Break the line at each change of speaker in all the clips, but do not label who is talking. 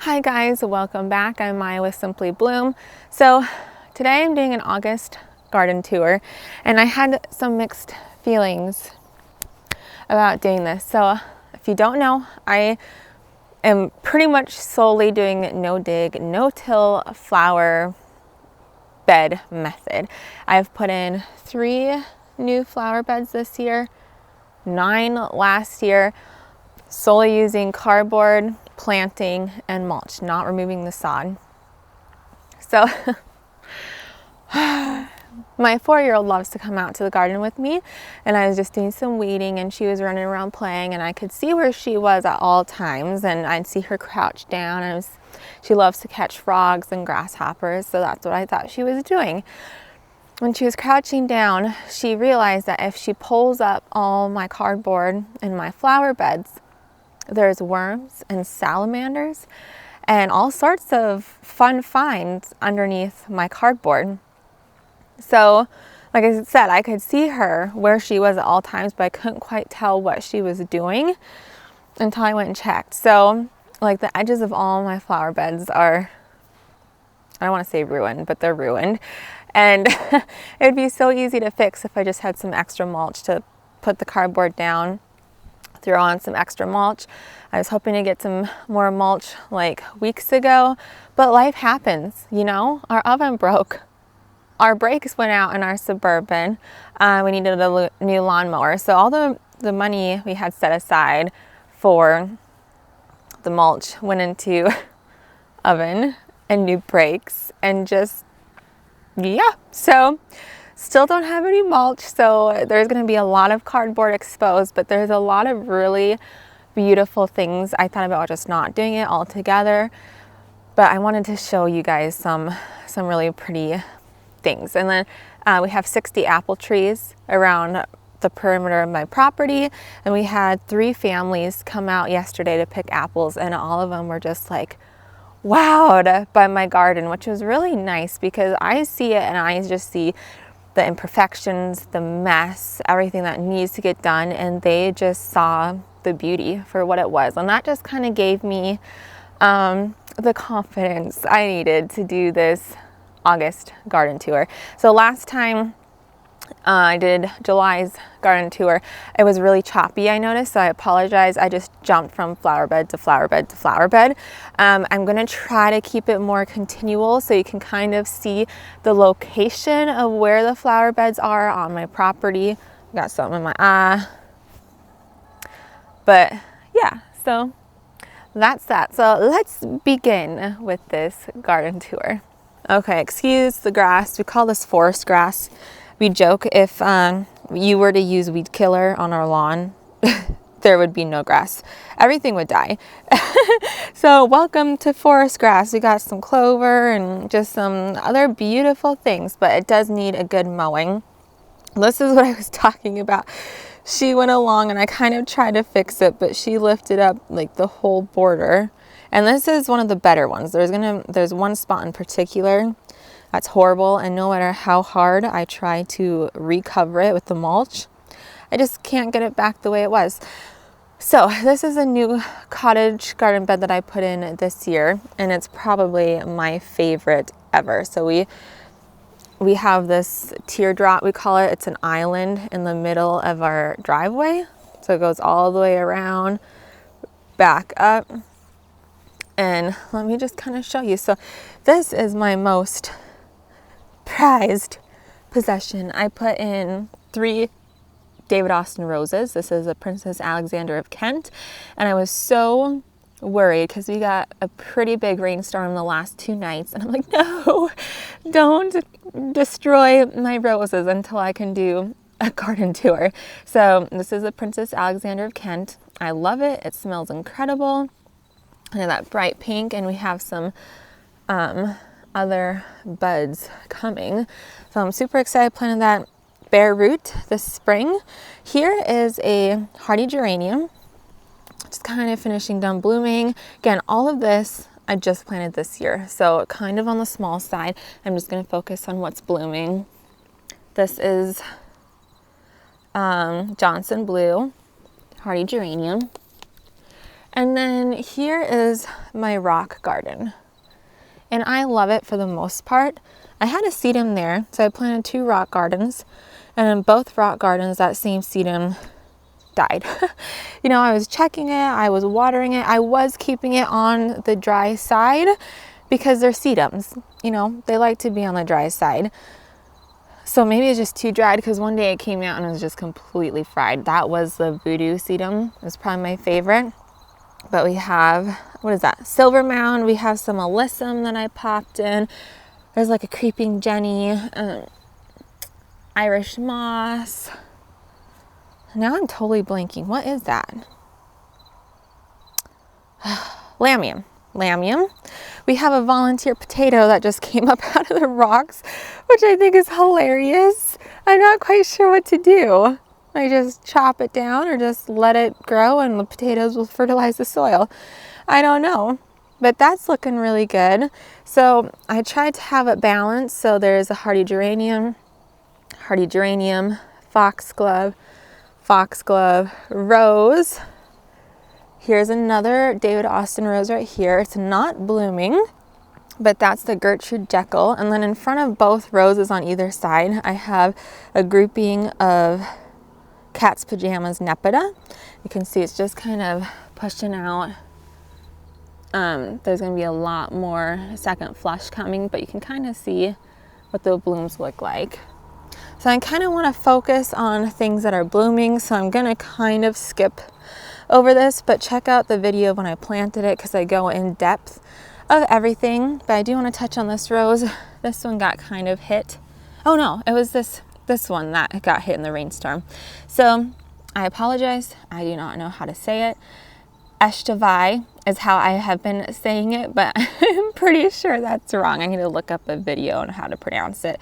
Hi guys, welcome back. I'm Maya with Simply Bloom. So today I'm doing an August garden tour and I had some mixed feelings about doing this. So if you don't know, I am pretty much solely doing no dig, no till flower bed method. I've put in 3 new flower beds this year, 9 last year, solely using cardboard, planting, and mulch, not removing the sod. So my 4-year-old loves to come out to the garden with me, and I was just doing some weeding and she was running around playing, and I could see where she was at all times, and I'd see her crouch down. She loves to catch frogs and grasshoppers, so that's what I thought she was doing. When she was crouching down, she realized that if she pulls up all my cardboard in my flower beds, there's worms and salamanders and all sorts of fun finds underneath my cardboard. So, like I said, I could see her where she was at all times, but I couldn't quite tell what she was doing until I went and checked. So, like, the edges of all my flower beds are, I don't want to say ruined, but they're ruined. And it would be so easy to fix if I just had some extra mulch to put the cardboard down, throw on some extra mulch. I was hoping to get some more mulch like weeks ago, but life happens, you know? Our oven broke. Our brakes went out in our Suburban. We needed a new lawnmower. So all the money we had set aside for the mulch went into oven and new brakes and just, yeah. So still don't have any mulch, so there's going to be a lot of cardboard exposed, but there's a lot of really beautiful things. I thought about just not doing it altogether, but I wanted to show you guys some really pretty things. And then we have 60 apple trees around the perimeter of my property, and we had 3 families come out yesterday to pick apples, and all of them were just like wowed by my garden, which was really nice because I see it and I just see the imperfections, the mess, everything that needs to get done, and they just saw the beauty for what it was. And that just kind of gave me the confidence I needed to do this August garden tour. So last time I did July's garden tour, it was really choppy, I noticed, so I apologize. I just jumped from flower bed to flower bed to flower bed. I'm going to try to keep it more continual so you can kind of see the location of where the flower beds are on my property. Got something in my eye. But yeah, so that's that. So let's begin with this garden tour. Okay, excuse the grass. We call this forest grass. We joke if you were to use weed killer on our lawn, there would be no grass. Everything would die. So welcome to forest grass. We got some clover and just some other beautiful things, but it does need a good mowing. This is what I was talking about. She went along and I kind of tried to fix it, but she lifted up like the whole border. And this is one of the better ones. There's one spot in particular that's horrible, and no matter how hard I try to recover it with the mulch, I just can't get it back the way it was. So this is a new cottage garden bed that I put in this year, and it's probably my favorite ever. So we have this teardrop, we call it. It's an island in the middle of our driveway. So it goes all the way around, back up. And let me just kind of show you. So this is my most prized possession. I put in 3 David Austin roses. This is a Princess Alexander of Kent. And I was so worried because we got a pretty big rainstorm the last 2 nights. And I'm like, no, don't destroy my roses until I can do a garden tour. So this is a Princess Alexander of Kent. I love it. It smells incredible. And that bright pink, and we have some other buds coming. So I'm super excited planting that bare root this spring. Here is a hardy geranium, just kind of finishing done blooming. Again, all of this I just planted this year, so kind of on the small side. I'm just going to focus on what's blooming. This is Johnson Blue hardy geranium. And then here is my rock garden. And I love it for the most part. I had a sedum there, so I planted 2 rock gardens. And in both rock gardens, that same sedum died. You know, I was checking it, I was watering it, I was keeping it on the dry side because they're sedums. You know, they like to be on the dry side. So maybe it's just too dried, because one day it came out and it was just completely fried. That was the voodoo sedum. It was probably my favorite. But we have, what is that? Silver mound. We have some alyssum that I popped in. There's like a creeping Jenny, Irish moss. Now I'm totally blanking. What is that? Lamium. We have a volunteer potato that just came up out of the rocks, which I think is hilarious. I'm not quite sure what to do. I just chop it down or just let it grow and the potatoes will fertilize the soil. I don't know, but that's looking really good. So I tried to have it balanced. So there's a hardy geranium, foxglove, rose. Here's another David Austin rose right here. It's not blooming, but that's the Gertrude Jekyll. And then in front of both roses on either side, I have a grouping of Cat's Pajamas Nepeta. You can see it's just kind of pushing out. There's going to be a lot more second flush coming, but you can kind of see what the blooms look like. So I kind of want to focus on things that are blooming, so I'm going to kind of skip over this, but check out the video when I planted it because I go in depth of everything. But I do want to touch on this rose. This one got kind of hit. Oh no, it was this one that got hit in the rainstorm. So I apologize. I do not know how to say it. Eshtavai is how I have been saying it, but I'm pretty sure that's wrong. I need to look up a video on how to pronounce it.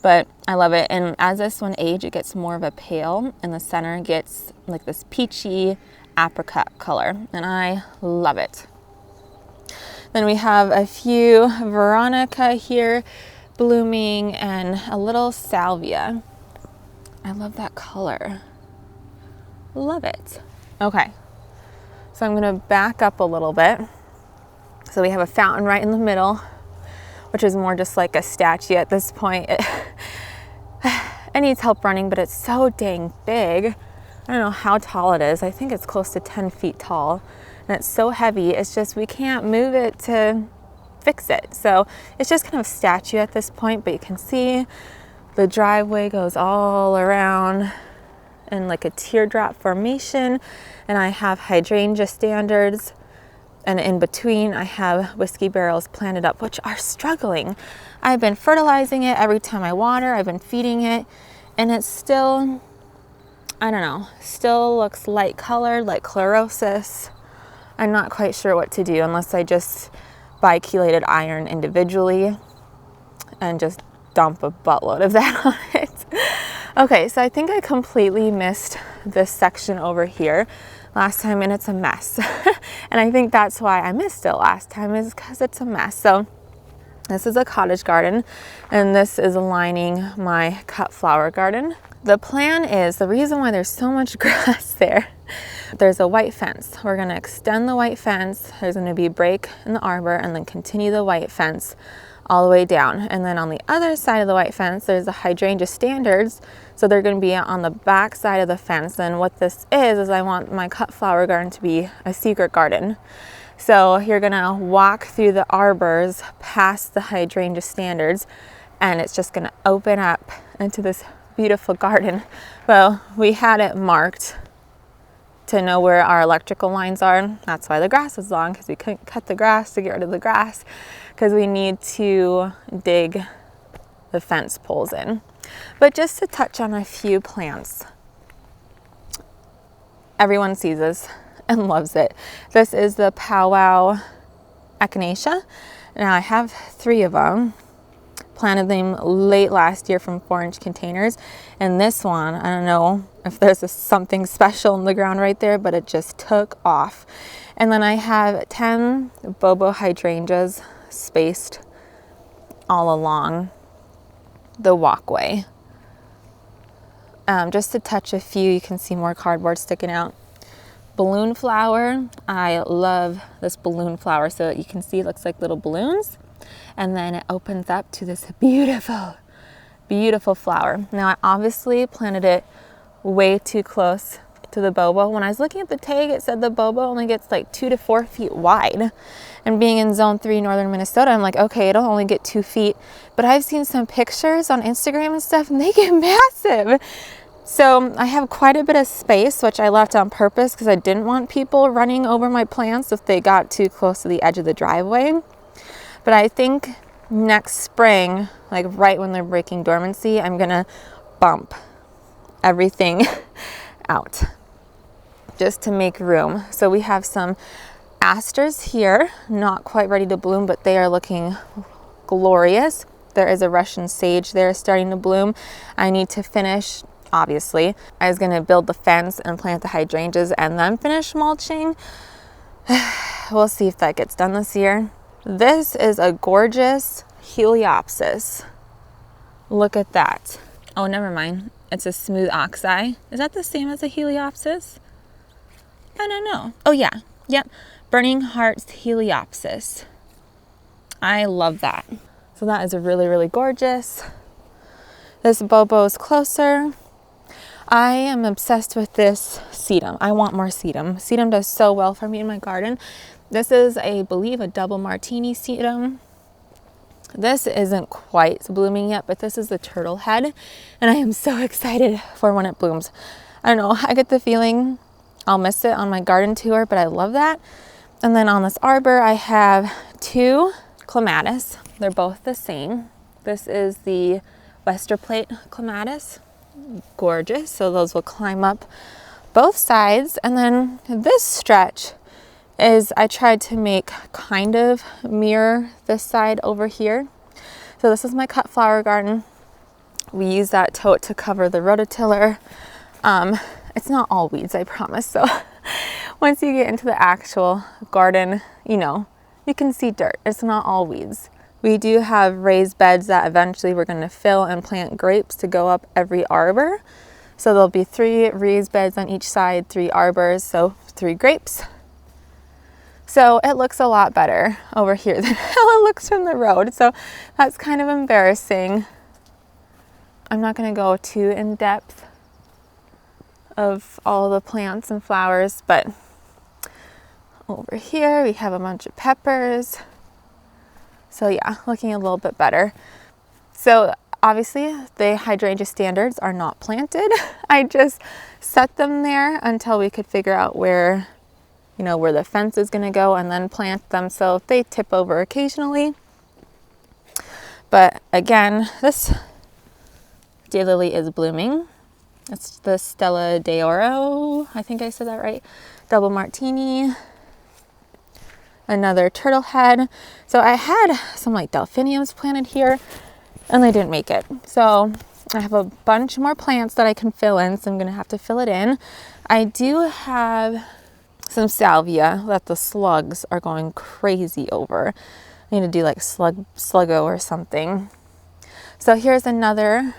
But I love it. And as this one ages, it gets more of a pale, and the center gets like this peachy apricot color, and I love it. Then we have a few Veronica here blooming and a little salvia. I love that color. Love it. Okay, so I'm going to back up a little bit. So we have a fountain right in the middle, which is more just like a statue at this point. It needs help running, but it's so dang big. I don't know how tall it is. I think it's close to 10 feet tall. And it's so heavy, it's just we can't move it to fix it. So it's just kind of a statue at this point, but you can see the driveway goes all around in like a teardrop formation. And I have hydrangea standards. And in between, I have whiskey barrels planted up, which are struggling. I've been fertilizing it every time I water. I've been feeding it. And it's still, I don't know, still looks light colored, like chlorosis. I'm not quite sure what to do unless I just buy chelated iron individually and just dump a buttload of that on it. Okay, so I think I completely missed this section over here last time, and it's a mess. And I think that's why I missed it last time, is because it's a mess. So this is a cottage garden, and this is lining my cut flower garden. The plan is, the reason why there's so much grass there's a white fence. We're going to extend the white fence. There's going to be a break in the arbor, and then continue the white fence all the way down. And then on the other side of the white fence, there's the hydrangea standards. So they're going to be on the back side of the fence. And what this is I want my cut flower garden to be a secret garden. So you're going to walk through the arbors past the hydrangea standards, and it's just going to open up into this beautiful garden. Well, we had it marked to know where our electrical lines are. That's why the grass is long, because we couldn't cut the grass to get rid of the grass, because we need to dig the fence poles in. But just to touch on a few plants, everyone sees this and loves it. This is the powwow echinacea. Now I have 3 of them. Planted them late last year from 4-inch containers, and this one, I don't know if there's something special in the ground right there, but it just took off. And then I have 10 bobo hydrangeas spaced all along the walkway. Just to touch a few, you can see more cardboard sticking out. balloon flower. I love this balloon flower. So you can see it looks like little balloons. And then it opens up to this beautiful, beautiful flower. Now I obviously planted it way too close to the bobo. When I was looking at the tag, it said the bobo only gets like 2 to 4 feet wide. And being in zone 3 northern Minnesota, I'm like, okay, it'll only get 2 feet. But I've seen some pictures on Instagram and stuff, and they get massive. So I have quite a bit of space, which I left on purpose because I didn't want people running over my plants if they got too close to the edge of the driveway. But I think next spring, like right when they're breaking dormancy, I'm gonna bump everything out just to make room. So we have some asters here, not quite ready to bloom, but they are looking glorious. There is a Russian sage there starting to bloom. I need to finish, obviously. I was gonna build the fence and plant the hydrangeas and then finish mulching. We'll see if that gets done this year. This is a gorgeous Heliopsis. Look at that. Oh, never mind. It's a smooth oxeye. Is that the same as a Heliopsis? I don't know. Oh yeah, yep. Burning Hearts Heliopsis. I love that. So that is really, really gorgeous. This bobo is closer. I am obsessed with this sedum. I want more sedum. Sedum does so well for me in my garden. This is, I believe, a double martini sedum. This isn't quite blooming yet, but this is the turtle head, and I am so excited for when it blooms. I don't know, I get the feeling I'll miss it on my garden tour, but I love that. And then on this arbor, I have 2 clematis. They're both the same. This is the Wester Plate clematis. Gorgeous. So those will climb up both sides. And then this stretch is I tried to make kind of mirror this side over here. So this is my cut flower garden. We use that tote to cover the rototiller. It's not all weeds, I promise. So once you get into the actual garden, you know, you can see dirt. It's not all weeds. We do have raised beds that eventually we're going to fill and plant grapes to go up every arbor. So there'll be 3 raised beds on each side, 3 arbors, so 3 grapes. So it looks a lot better over here than how it looks from the road. So that's kind of embarrassing. I'm not going to go too in depth of all the plants and flowers, but over here we have a bunch of peppers. So yeah, looking a little bit better. So obviously the hydrangea standards are not planted. I just set them there until we could figure out where, you know, where the fence is going to go, and then plant them so they tip over occasionally. But again, this daylily is blooming. It's the Stella d'Oro, I think I said that right. Double martini. Another turtle head. So I had some like delphiniums planted here and they didn't make it. So I have a bunch more plants that I can fill in, so I'm gonna have to fill it in. I do have some salvia that the slugs are going crazy over. I need to do like sluggo or something. So here's another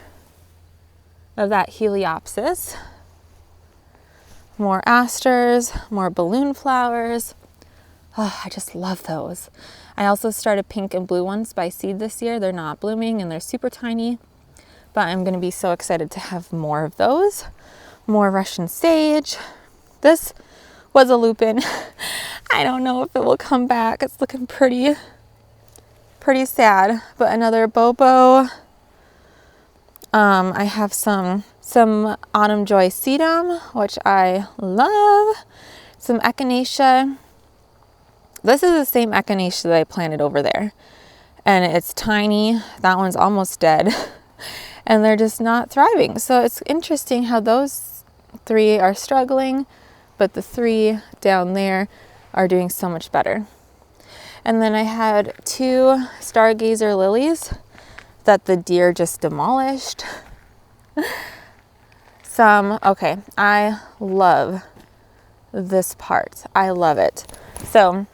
of that Heliopsis. More asters, more balloon flowers. Oh, I just love those. I also started pink and blue ones by seed this year. They're not blooming and they're super tiny, but I'm gonna be so excited to have more of those. More Russian sage. This was a lupin. I don't know if it will come back. It's looking pretty sad, but another bobo. I have some autumn joy sedum, which I love. Some echinacea. This is the same echinacea that I planted over there, and it's tiny. That one's almost dead, and they're just not thriving. So it's interesting how those 3 are struggling, but the 3 down there are doing so much better. And then I had 2 stargazer lilies that the deer just demolished. Okay, I love this part. I love it. So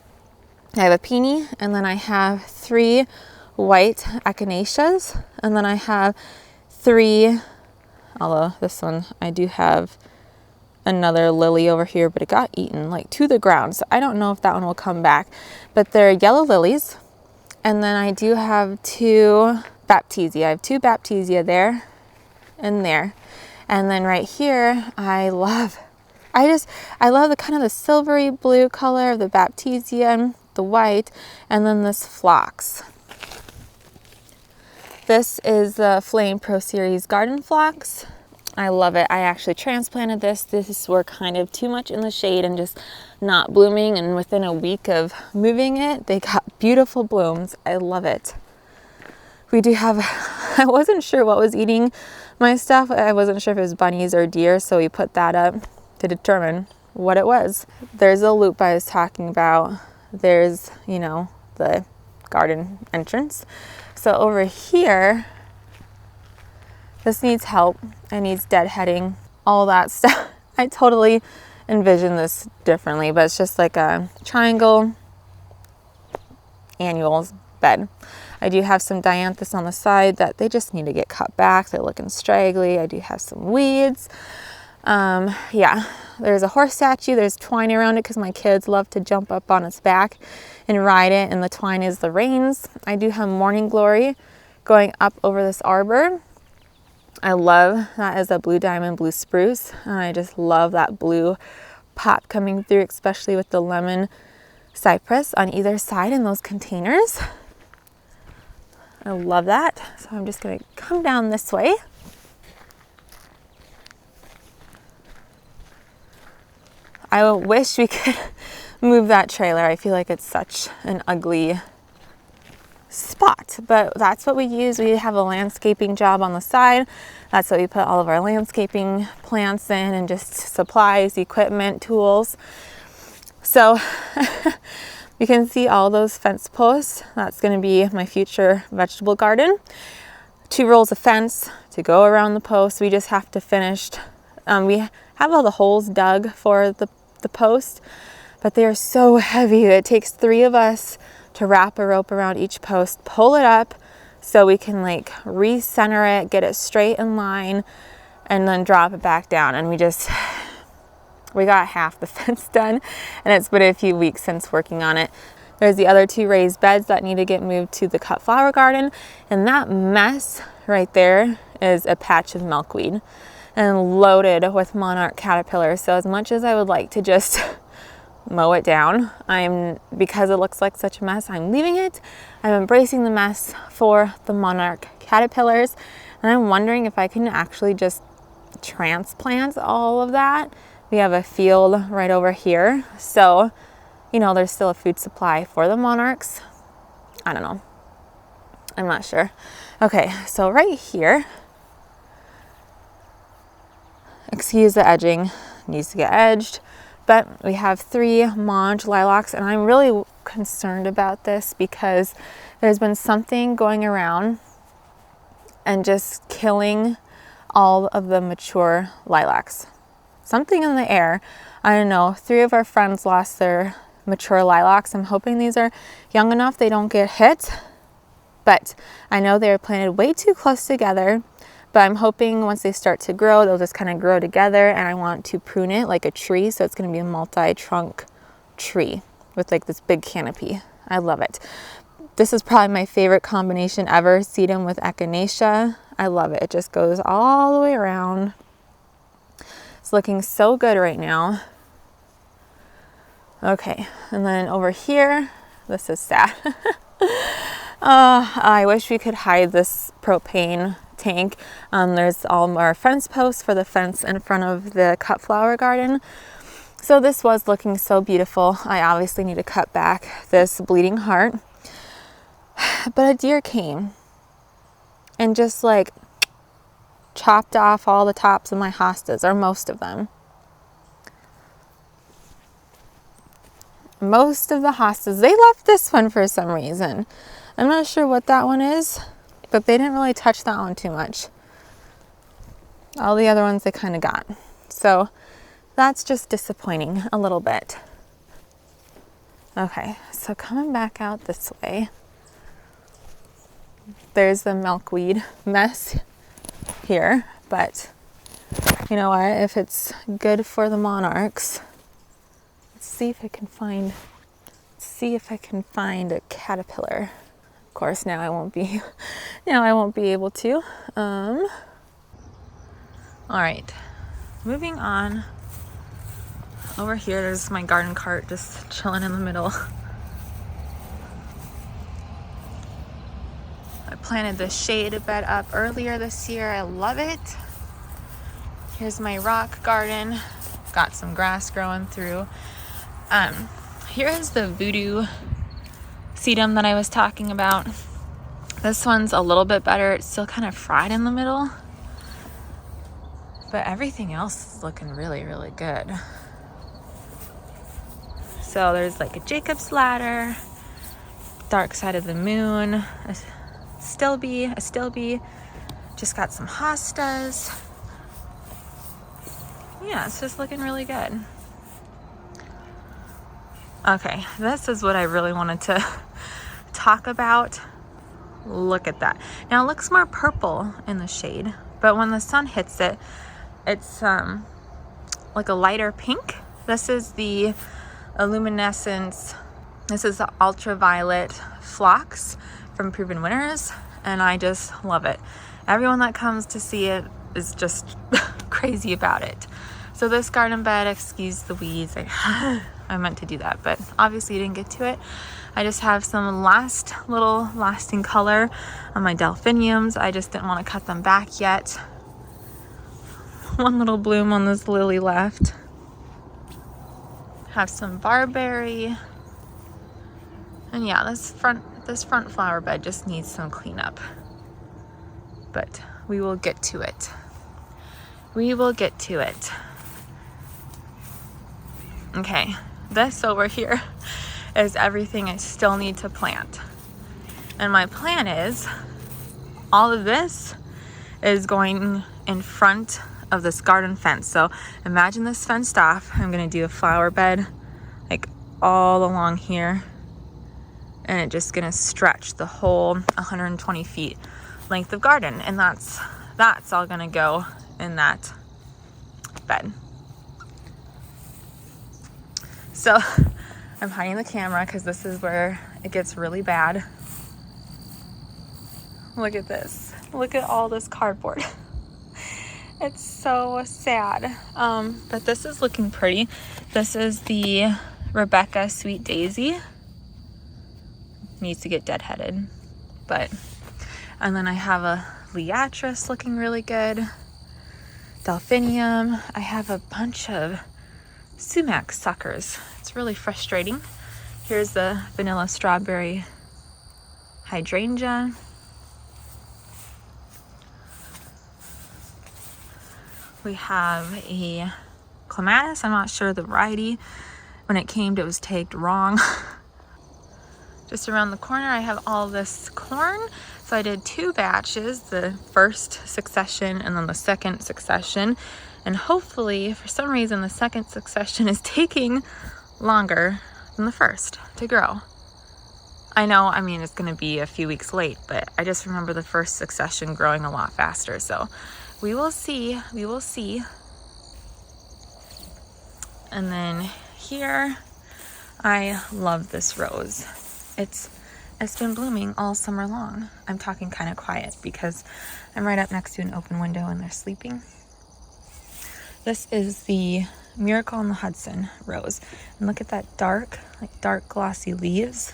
I have a peony, and then I have 3 white echinaceas, and then I have 3, although this one I do have another lily over here, but it got eaten like to the ground. So I don't know if that one will come back, but they're yellow lilies. And then I do have 2 baptisia. I have 2 baptisia there and there. And then right here, I love the kind of the silvery blue color of the baptisia, the white, and then this phlox. This is the Flame Pro Series Garden Phlox. I love it. I actually transplanted this. This were kind of too much in the shade and just not blooming. And within a week of moving it, they got beautiful blooms. I love it. We do have, I wasn't sure what was eating my stuff. I wasn't sure if it was bunnies or deer. So we put that up to determine what it was. There's a loop I was talking about. There's, you know, the garden entrance. So over here, this needs help. It needs deadheading, all that stuff. I totally envision this differently, but it's just like a triangle annuals bed. I do have some dianthus on the side that they just need to get cut back. They're looking straggly. I do have some weeds. Yeah, there's a horse statue. There's twine around it because my kids love to jump up on its back and ride it, and the twine is the reins. I do have morning glory going up over this arbor. I love that as a blue diamond blue spruce. I just love that blue pop coming through, especially with the lemon cypress on either side in those containers. I love that. So I'm just going to come down this way. I wish we could move that trailer. I feel like it's such an ugly spot, but that's what we use. We have a landscaping job on the side. That's what we put all of our landscaping plants in, and just supplies, equipment, tools. So you can see all those fence posts. That's going to be my future vegetable garden. 2 rolls of fence to go around the posts. We just have to finish. We have all the holes dug for the post, but they are so heavy that it takes 3 of us to wrap a rope around each post, pull it up so we can like recenter it, get it straight in line, and then drop it back down. And we got half the fence done, and it's been a few weeks since working on it. There's the other 2 raised beds that need to get moved to the cut flower garden, and that mess right there is a patch of milkweed and loaded with monarch caterpillars. So as much as I would like to just mow it down, because it looks like such a mess, I'm leaving it. I'm embracing the mess for the monarch caterpillars, and I'm wondering if I can actually just transplant all of that. We have a field right over here, so you know there's still a food supply for the monarchs. I don't know, I'm not sure. Okay, so right here, excuse the edging, needs to get edged. But we have 3 Monge lilacs, and I'm really concerned about this because there's been something going around and just killing all of the mature lilacs. Something in the air. I don't know. 3 of our friends lost their mature lilacs. I'm hoping these are young enough they don't get hit. But I know they're planted way too close together. But I'm hoping once they start to grow, they'll just kind of grow together, and I want to prune it like a tree. So it's going to be a multi-trunk tree with like this big canopy. I love it. This is probably my favorite combination ever, sedum with echinacea. I love it. It just goes all the way around. It's looking so good right now. Okay, and then over here, this is sad. I wish we could hide this propane tank. There's all our fence posts for the fence in front of the cut flower garden. So this was looking so beautiful. I obviously need to cut back this bleeding heart. But a deer came and just like chopped off all the tops of my hostas, or most of them. Most of the hostas. They left this one for some reason. I'm not sure what that one is, but they didn't really touch that one too much. All the other ones they kind of got. So that's just disappointing a little bit. Okay, so coming back out this way, there's the milkweed mess here, but You know what? If it's good for the monarchs, let's see if I can find a caterpillar. Of course, now I won't be able to. All right, moving on. Over here, there's my garden cart just chilling in the middle. I planted the shade bed up earlier this year. I love it. Here's my rock garden. Got some grass growing through. Here is the voodoo sedum that I was talking about. This one's a little bit better. It's still kind of fried in the middle, but everything else is looking really, really good. So there's like a Jacob's ladder, dark side of the moon, a stilby, just got some hostas. Yeah, it's just looking really good. Okay, this is what I really wanted to talk about. Look at that. Now it looks more purple in the shade, but when the sun hits it, it's like a lighter pink. This is the Luminescence. This is the ultraviolet phlox from Proven Winners, and I just love it. Everyone that comes to see it is just crazy about it. So this garden bed, excuse the weeds, I meant to do that, but obviously you didn't get to it. I just have some lasting color on my delphiniums. I just didn't want to cut them back yet. One little bloom on this lily left. Have some barberry. And yeah, this front flower bed just needs some cleanup. But we will get to it. We will get to it. Okay, this over here is everything I still need to plant. And my plan is all of this is going in front of this garden fence. So imagine this fenced off. I'm gonna do a flower bed like all along here, and it's just gonna stretch the whole 120 feet length of garden, and that's all gonna go in that bed. So I'm hiding the camera because this is where it gets really bad. Look at this. Look at all this cardboard. It's so sad. But this is looking pretty. This is the Rebecca Sweet Daisy. Needs to get deadheaded. And then I have a Lilacs looking really good. Delphinium. I have a bunch of sumac suckers. It's really frustrating. Here's the vanilla strawberry hydrangea. We have a clematis. I'm not sure the variety. When it came, it was tagged wrong. Just around the corner, I have all this corn. So I did 2 batches, the first succession and then the second succession. And hopefully, for some reason, the second succession is taking longer than the first to grow. I know, I mean, it's gonna be a few weeks late, but I just remember the first succession growing a lot faster. So we will see, we will see. And then here, I love this rose. It's been blooming all summer long. I'm talking kind of quiet because I'm right up next to an open window and they're sleeping. This is the Miracle on the Hudson rose. And look at that dark glossy leaves.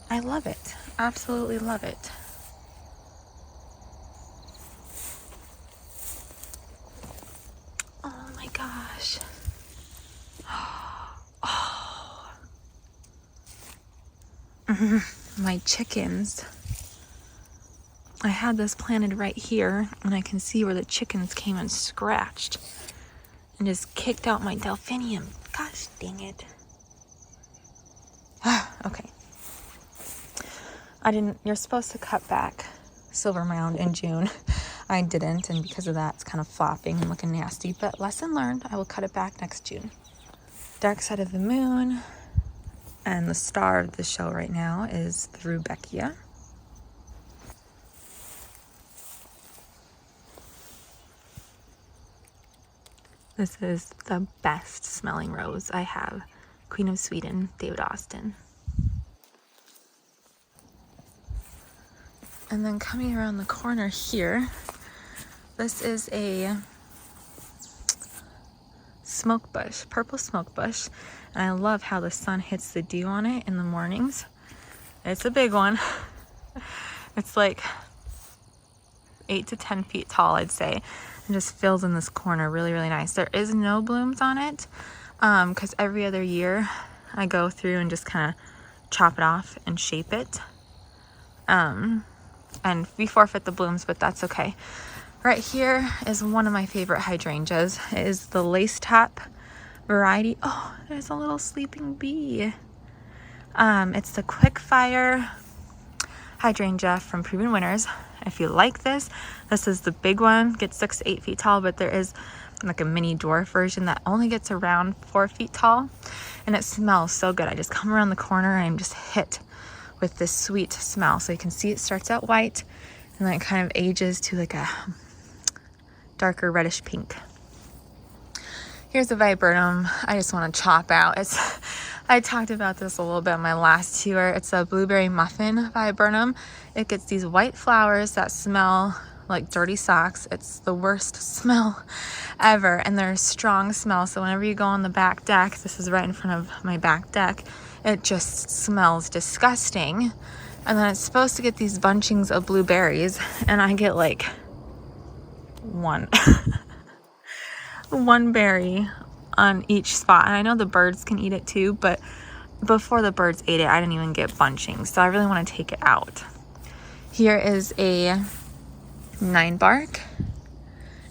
I love it. Absolutely love it. Oh my gosh. Oh. My chickens. I had this planted right here, and I can see where the chickens came and scratched and just kicked out my delphinium. Gosh dang it. Okay. You're supposed to cut back silver mound in June. I didn't, and because of that, it's kind of flopping and looking nasty, but lesson learned. I will cut it back next June. Dark side of the moon, and the star of the show right now is the Rudbeckia. This is the best smelling rose I have. Queen of Sweden, David Austin. And then coming around the corner here, this is a smoke bush, purple smoke bush. And I love how the sun hits the dew on it in the mornings. It's a big one. It's like 8 to 10 feet tall, I'd say. And just fills in this corner really, really nice. There is no blooms on it because every other year I go through and just kind of chop it off and shape it. And we forfeit the blooms, but that's okay. Right here is one of my favorite hydrangeas. It is the lace top variety. Oh, there's a little sleeping bee. It's the quick fire hydrangea from Proven Winners. If you like this, this is the big one, gets 6 to 8 feet tall, but there is like a mini dwarf version that only gets around 4 feet tall, and it smells so good. I just come around the corner and I'm just hit with this sweet smell. So you can see it starts out white and then it kind of ages to like a darker reddish pink. Here's a viburnum I just want to chop out. I talked about this a little bit on my last tour. It's a blueberry muffin viburnum. It gets these white flowers that smell like dirty socks. It's the worst smell ever, and they're a strong smell. So whenever you go on the back deck, this is right in front of my back deck, it just smells disgusting. And then it's supposed to get these bunchings of blueberries, and I get like one berry on each spot. And I know the birds can eat it too, but before the birds ate it, I didn't even get bunching. So I really want to take it out. Here is a 9-bark.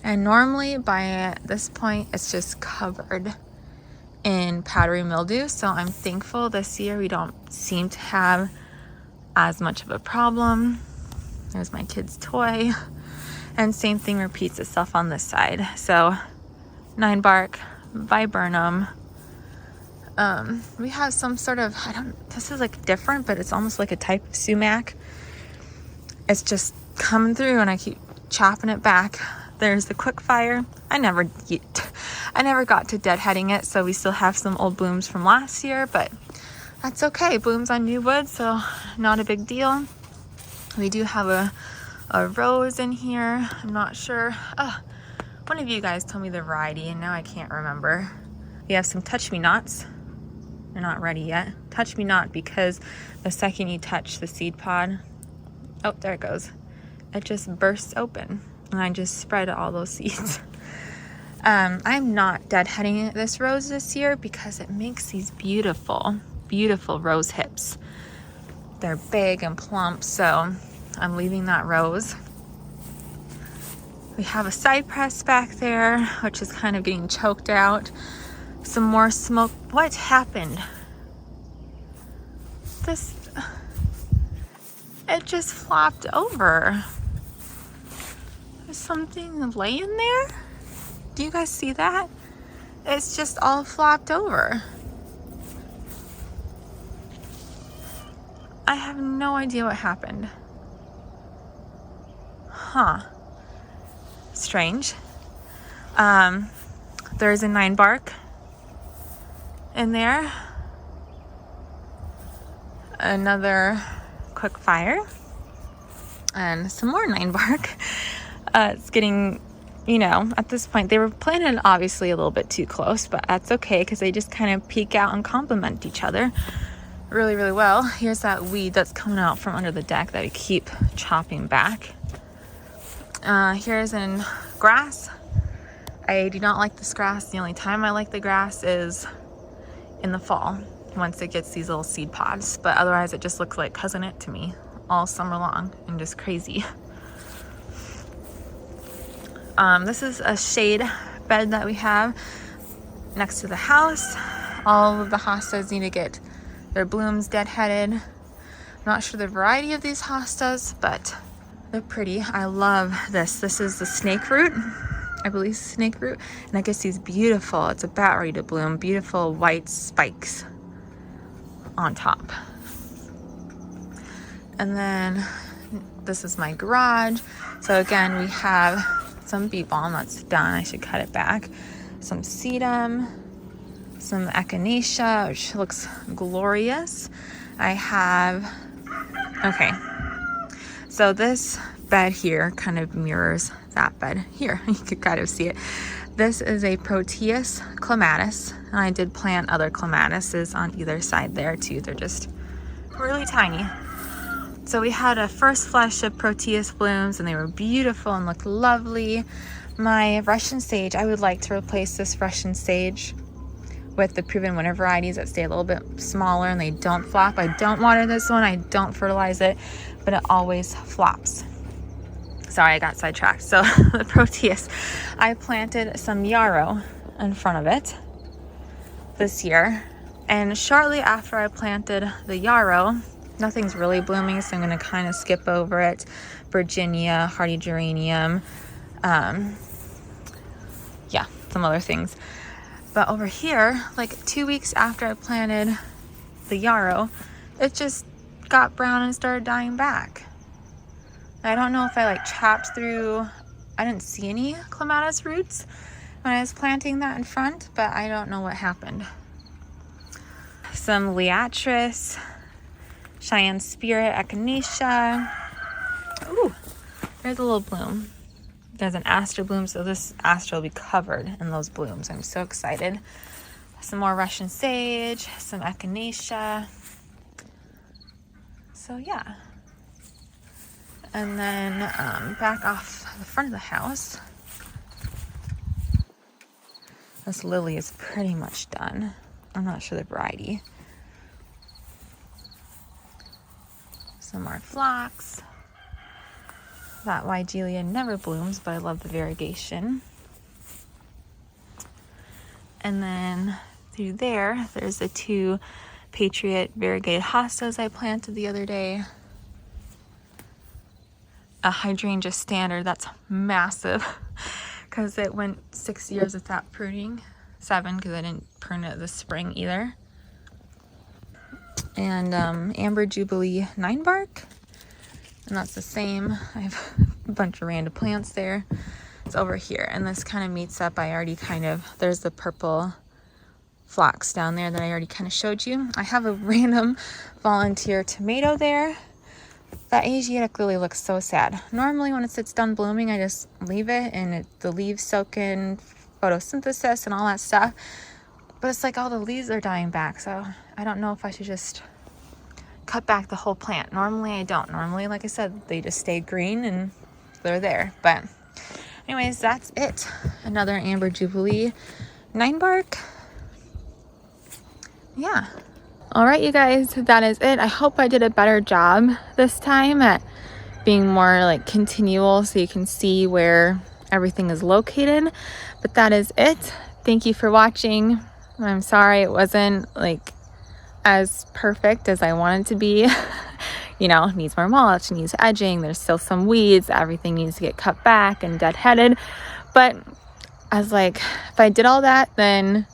And normally by this point, it's just covered in powdery mildew. So I'm thankful this year we don't seem to have as much of a problem. There's my kid's toy. And same thing repeats itself on this side. So 9-bark, viburnum. We have some sort of, this is like different, but it's almost like a type of sumac. It's just coming through and I keep chopping it back. There's the quick fire. I never got to deadheading it, so we still have some old blooms from last year, but that's okay. Blooms on new wood, so not a big deal. We do have a rose in here. I'm not sure. One of you guys told me the variety, and now I can't remember. We have some touch-me-nots. They're not ready yet. Touch-me-not, because the second you touch the seed pod, oh, there it goes. It just bursts open, and I just spread all those seeds. I'm not deadheading this rose this year because it makes these beautiful, beautiful rose hips. They're big and plump, so I'm leaving that rose. We have a cypress back there, which is kind of getting choked out. Some more smoke. What happened? It just flopped over. There's something laying there. Do you guys see that? It's just all flopped over. I have no idea what happened. Huh. Strange. There's a 9-bark in there. Another quick fire. And some more 9-bark. It's getting, at this point, they were planted obviously a little bit too close, but that's okay because they just kind of peek out and complement each other really, really well. Here's that weed that's coming out from under the deck that we keep chopping back. Here's in grass. I do not like this grass. The only time I like the grass is in the fall once it gets these little seed pods, but otherwise it just looks like cousin it to me all summer long and just crazy. This is a shade bed that we have next to the house. All of the hostas need to get their blooms deadheaded. I'm not sure the variety of these hostas, but they're pretty. I love this. This is the snake root. I believe snake root. And it gets these beautiful, it's about ready to bloom, beautiful white spikes on top. And then this is my garage. So again, we have some bee balm that's done. I should cut it back. some sedum, some echinacea, which looks glorious. I have, okay, so this bed here kind of mirrors that bed here. You can kind of see it. This is a Proteus clematis, and I did plant other clematises on either side there too. They're just really tiny. So we had a first flush of Proteus blooms, and they were beautiful and looked lovely. My Russian sage, I would like to replace this Russian sage with the proven winter varieties that stay a little bit smaller and they don't flop. I don't water this one, I don't fertilize it, but it always flops. Sorry, I got sidetracked. So the Proteus, I planted some yarrow in front of it this year, and shortly after I planted the yarrow, nothing's really blooming, so I'm going to kind of skip over it. Virginia, hardy geranium, yeah, some other things. But over here, like 2 weeks after I planted the yarrow, it just got brown and started dying back. I don't know if I like chopped through, I didn't see any clematis roots when I was planting that in front, but I don't know what happened. Some Lilacs, Cheyenne Spirit, echinacea. Ooh, there's a little bloom. There's an aster bloom, so this aster will be covered in those blooms. I'm so excited. Some more Russian sage, some echinacea. So yeah. And then back off the front of the house, this lily is pretty much done. I'm not sure the variety. Some more phlox. That Weigelia never blooms, but I love the variegation. And then through there, there's the 2 Patriot variegated hostas I planted the other day. A hydrangea standard that's massive because it went 6 years without pruning. 7 because I didn't prune it this spring either. And Amber Jubilee 9 bark, and that's the same. I have a bunch of random plants there. It's over here, and this kind of meets up. I already kind of, there's the purple phlox down there that I already kind of showed you. I have a random volunteer tomato there. That Asiatic lily looks so sad. Normally when it's done blooming, I just leave it and the leaves soak in photosynthesis and all that stuff. But it's like all the leaves are dying back, so I don't know if I should just cut back the whole plant. Normally I don't. Normally, like I said, they just stay green and they're there. But anyways, that's it. Another Amber Jubilee 9 bark. Yeah. All right, you guys, that is it. I hope I did a better job this time at being more like continual so you can see where everything is located. But that is it. Thank you for watching. I'm sorry it wasn't like as perfect as I wanted to be. You know, it needs more mulch, needs edging, there's still some weeds, everything needs to get cut back and deadheaded. But I was like, if I did all that, then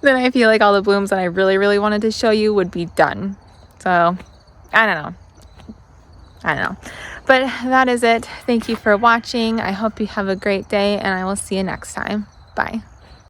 then I feel like all the blooms that I really, really wanted to show you would be done. So, I don't know. But that is it. Thank you for watching. I hope you have a great day, and I will see you next time. Bye.